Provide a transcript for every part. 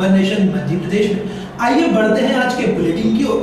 खबर नेशन मध्य प्रदेश में। आइए बढ़ते हैं आज के बुलेटिन की ओर।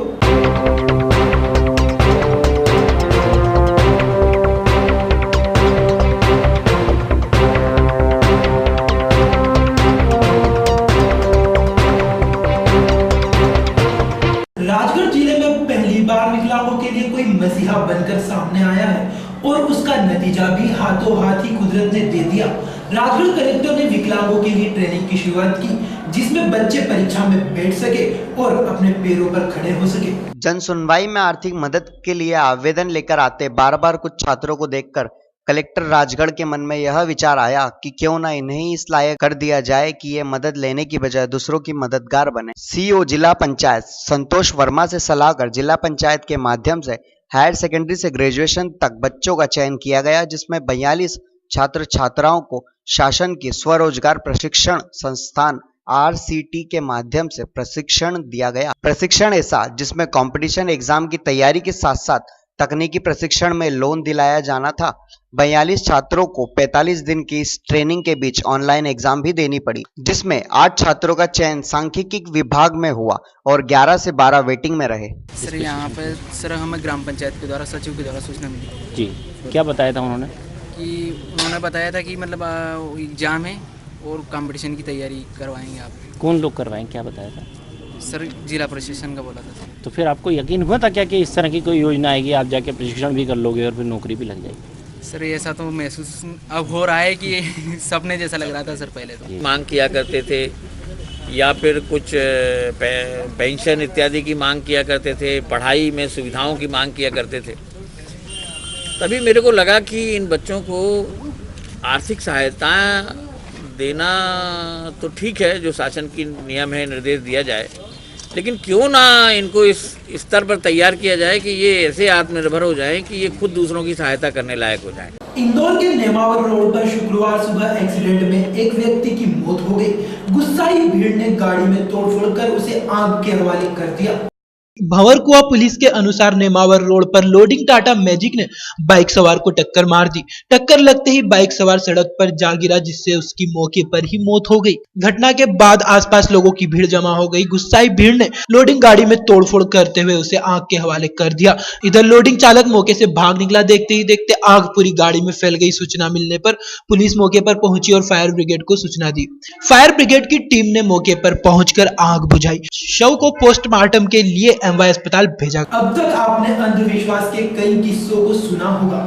राजगढ़ जिले में पहली बार विकलांगों के लिए कोई मसीहा बनकर सामने आया है और उसका नतीजा भी हाथों हाथ ही कुदरत ने दे दिया। राजगढ़ कलेक्टर ने विकलांगों के लिए ट्रेनिंग की शुरुआत की, जिसमें बच्चे परीक्षा में बैठ सके और अपने पैरों पर खड़े हो सके। जन सुनवाई में आर्थिक मदद के लिए आवेदन लेकर आते बार बार कुछ छात्रों को देखकर कलेक्टर राजगढ़ के मन में यह विचार आया कि क्यों ना इन्हें इस लायक कर दिया जाए कि ये मदद लेने की बजाय दूसरों की मददगार बने। सीईओ जिला पंचायत संतोष वर्मा से सलाह कर जिला पंचायत के माध्यम से हायर सेकेंडरी से ग्रेजुएशन तक बच्चों का चयन किया गया, जिसमें 42 छात्र छात्राओं को शासन की स्वरोजगार प्रशिक्षण संस्थान RCT के माध्यम से प्रशिक्षण दिया गया। प्रशिक्षण ऐसा जिसमें कंपटीशन एग्जाम की तैयारी के साथ साथ तकनीकी प्रशिक्षण में लोन दिलाया जाना था। 42 छात्रों को 45 दिन की इस ट्रेनिंग के बीच ऑनलाइन एग्जाम भी देनी पड़ी, जिसमें 8 छात्रों का चयन सांख्यिकी विभाग में हुआ और 11 से 12 वेटिंग में रहे। सर यहाँ पर सर हमें ग्राम पंचायत के द्वारा सचिव के द्वारा सूचना मिली जी। क्या बताया था उन्होंने? कि उन्होंने बताया था कि मतलब एग्जाम है और कंपटीशन की तैयारी करवाएंगे आप। कौन लोग करवाएंगे, क्या बताया था? सर जिला प्रशासन का बोला था। तो फिर आपको यकीन हुआ था क्या कि इस तरह की कोई योजना आएगी, आप जाके प्रशिक्षण भी कर लोगे और फिर नौकरी भी लग जाएगी? सर ऐसा तो महसूस अब हो रहा है कि सपने जैसा लग रहा था सर। पहले तो मांग किया करते थे या फिर कुछ पेंशन इत्यादि की मांग किया करते थे, पढ़ाई में सुविधाओं की मांग किया करते थे। तभी मेरे को लगा कि इन बच्चों को आर्थिक सहायता देना तो ठीक है, जो शासन की नियम है निर्देश दिया जाए, लेकिन क्यों ना इनको इस स्तर पर तैयार किया जाए कि ये ऐसे आत्मनिर्भर हो जाएं कि ये खुद दूसरों की सहायता करने लायक हो जाएं। इंदौर के नेमावर रोड पर शुक्रवार सुबह एक्सीडेंट में एक व्यक्ति की मौत हो गई। गुस्साई भीड़ ने गाड़ी में तोड़फोड़ कर उसे आग के हवाले कर दिया। भंवरकुआ पुलिस के अनुसार नेमावर रोड पर लोडिंग टाटा मैजिक ने बाइक सवार को टक्कर मार दी। टक्कर लगते ही बाइक सवार सड़क पर जा गिरा, जिससे उसकी मौके पर ही मौत हो गई। घटना के बाद आसपास लोगों की भीड़ जमा हो गई। गुस्साई भीड़ ने लोडिंग गाड़ी में तोड़फोड़ करते हुए उसे आग के हवाले कर दिया। इधर लोडिंग चालक मौके से भाग निकला। देखते ही देखते आग पूरी गाड़ी में फैल गई। सूचना मिलने पर पुलिस मौके पर पहुंची और फायर ब्रिगेड को सूचना दी। फायर ब्रिगेड की टीम ने मौके पर पहुंचकर आग बुझाई। शव को पोस्टमार्टम के लिए MY अस्पताल भेजा। अब तक आपने अंधविश्वास के कई किस्सों को सुना होगा।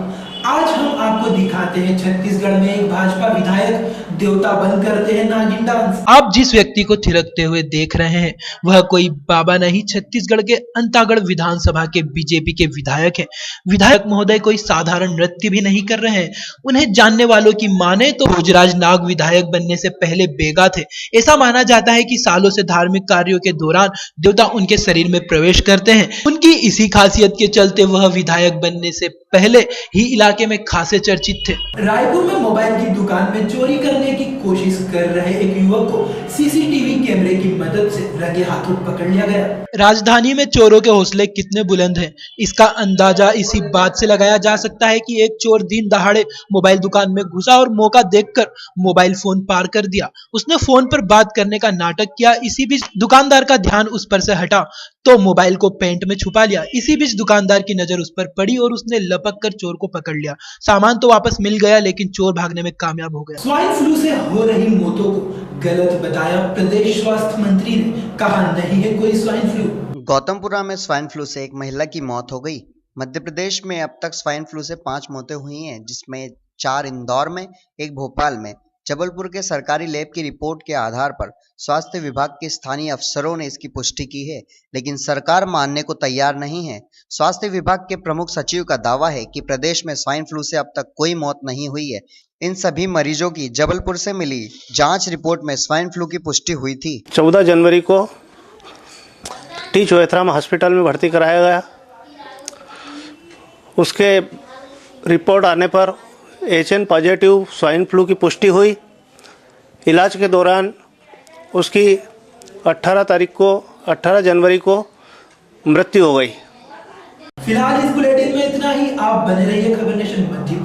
आज हम आपको दिखाते हैं छत्तीसगढ़ में एक भाजपा विधायक देवता बन करते हैं नागिन डांस। आप जिस व्यक्ति को थिरकते हुए देख रहे हैं वह कोई बाबा नहीं, छत्तीसगढ़ के अंतागढ़ विधानसभा के बीजेपी के विधायक हैं। विधायक महोदय कोई साधारण नृत्य भी नहीं कर रहे हैं। उन्हें जानने वालों की माने तो भोजराज नाग विधायक बनने से पहले बेगा थे। ऐसा माना जाता है कि सालों से धार्मिक कार्यों के दौरान देवता उनके शरीर में प्रवेश करते हैं। उनकी इसी खासियत के चलते वह विधायक बनने से पहले ही इलाके में खासे चर्चित थे। रायपुर में मोबाइल की दुकान में चोरी करने की कोशिश कर रहे एक युवक को सीसीटीवी कैमरे की मदद से रंगे हाथों पकड़ लिया गया। राजधानी में चोरों के हौसले कितने बुलंद हैं, इसका अंदाजा इसी बात से लगाया जा सकता है कि एक चोर दिन दहाड़े मोबाइल दुकान में घुसा और मौका देखकर मोबाइल फोन पार कर दिया। उसने फोन पर बात करने का नाटक किया। इसी बीच दुकानदार का ध्यान उस पर से हटा तो मोबाइल को पेंट में छुपा लिया। इसी बीच दुकानदार की नजर उस पर पड़ी और उसने लपक कर चोर को पकड़ लिया। सामान तो वापस मिल गया, लेकिन चोर भागने में कामयाब हो गया। स्वाइन फ्लू से हो रही मौतों को गलत बताया प्रदेश स्वास्थ्य मंत्री ने, कहा नहीं है कोई स्वाइन फ्लू। गौतमपुरा में स्वाइन फ्लू से एक महिला की मौत हो गई। मध्य प्रदेश में अब तक स्वाइन फ्लू से 5 मौतें हुई हैं, जिसमें 4 इंदौर में, 1 भोपाल में। जबलपुर के सरकारी लैब की रिपोर्ट के आधार पर स्वास्थ्य विभाग के स्थानीय अफसरों ने इसकी पुष्टि की है, लेकिन सरकार मानने को तैयार नहीं है। स्वास्थ्य विभाग के प्रमुख सचिव का दावा है कि प्रदेश में स्वाइन फ्लू से अब तक कोई मौत नहीं हुई है। इन सभी मरीजों की जबलपुर से मिली जांच रिपोर्ट में स्वाइन फ्लू की पुष्टि हुई थी। 14 जनवरी को टी चोएथराम हॉस्पिटल में भर्ती कराया गया। उसके रिपोर्ट आने पर HN पॉजिटिव स्वाइन फ्लू की पुष्टि हुई। इलाज के दौरान उसकी 18 जनवरी को मृत्यु हो गई। फिलहाल इस बुलेटिन में इतना ही। आप बने रहिए खबर नेशन मध्य